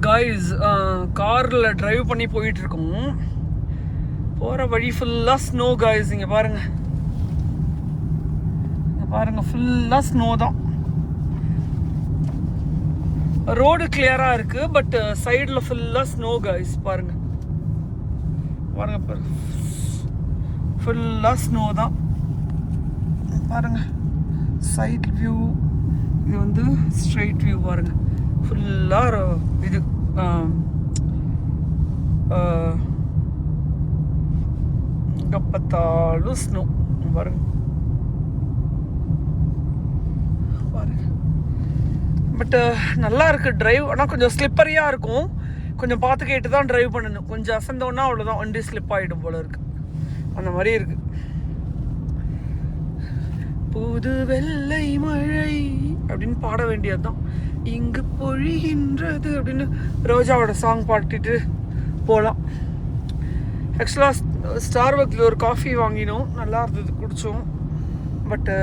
Guys காரில் drive பண்ணி போயிட்டுருக்கோம். போகிற வழி ஃபுல்லாக ஸ்னோ காய்ஸ். இங்கே பாருங்கள், ஃபுல்லாக ஸ்னோ தான். ரோடு கிளியராக இருக்குது, பட் சைடில் ஃபுல்லாக ஸ்னோ காய்ஸ். பாருங்கள் ஃபுல்லாக ஸ்னோ தான். பாருங்கள் சைட் வியூ, இது வந்து ஸ்ட்ரைட் வியூ. பாருங்கள் ஃபுல்லாக இது எங்கே பார்த்தாலும் ஸ்னோ. பாருங்க பட் நல்லா இருக்குது ட்ரைவ். ஆனால் கொஞ்சம் ஸ்லிப்பரியாக இருக்கும். கொஞ்சம் பார்த்து கேட்டு தான் ட்ரைவ் பண்ணணும். கொஞ்சம் அசந்தோன்னா அவ்வளோதான், வண்டி ஸ்லிப் ஆகிடும் போல இருக்குது. அந்த மாதிரி இருக்குது. புது வெள்ளை மழை அப்படின்னு பாட வேண்டியது தான். இங்கு பொழிகின்றது அப்படின்னு ரோஜாவோட சாங் பாடிட்டு போகலாம். ஆக்சுவலாக ஸ்டார்பக்ஸில் ஒரு காஃபி வாங்கினோம், நல்லா இருந்தது, குடித்தோம். பட்டு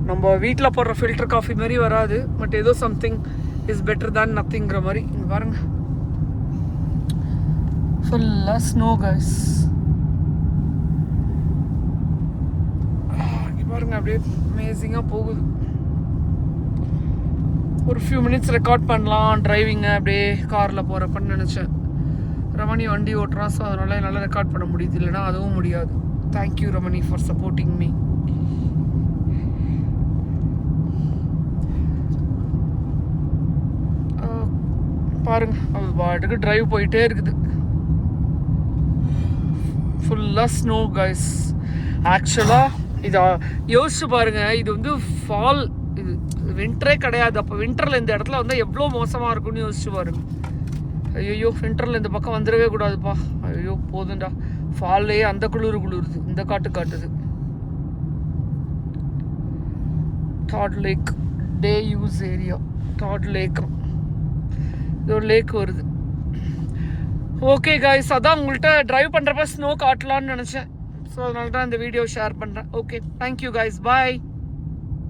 நம்ம வீட்டில் போடுற ஃபில்டர் காஃபி மாதிரி வராது. பட் ஏதோ சம்திங் இஸ் பெட்டர் தேன் நத்திங்கிற மாதிரி. இங்கே பாருங்கள் ஃபுல்லாக ஸ்னோ கைஸ். இங்கே பாருங்கள் அப்படியே அமேசிங்காக போகுது. ஒரு ஃபியூ மினிட்ஸ் ரெக்கார்ட் பண்ணலாம் டிரைவிங்கை அப்படியே காரில் போகிறப்பன்னு நினச்சேன். ரமணி வண்டி ஓட்டுறான், ஸோ அதனால் என்னால் ரெக்கார்ட் பண்ண முடியுது, இல்லைனா அதுவும் முடியாது. Thank you Ramani for supporting me. பாருங்க அது பாட்டுக்கு டிரைவ் போயிட்டே இருக்குது. ஃபுல்லாக ஸ்னோ கைஸ். ஆக்சுவலாக இதை யோசிச்சு பாருங்கள், இது வந்து ஃபால், இது வின்டரே கிடையாது. அப்போ வின்டரில் இந்த இடத்துல வந்து எவ்வளோ மோசமாக இருக்குன்னு யோசிச்சு பாருங்க. ஐயோ வின்டரில் இந்த பக்கம் வந்துடவே கூடாதுப்பா. ஐயோ போதுண்டா, ஃபால்லையே அந்த குளிருது, இந்த காட்டுது. That lake, day use area, that lake, இது ஒரு லேக் வருது. ஓகே காய்ஸ், அதான் உங்கள்கிட்ட ட்ரைவ் பண்ணுறப்ப ஸ்னோ காட்டலான்னு நினச்சேன். ஸோ அதனால தான் இந்த வீடியோ ஷேர் பண்ணுறேன். ஓகே, தேங்க்யூ காய்ஸ், பாய்.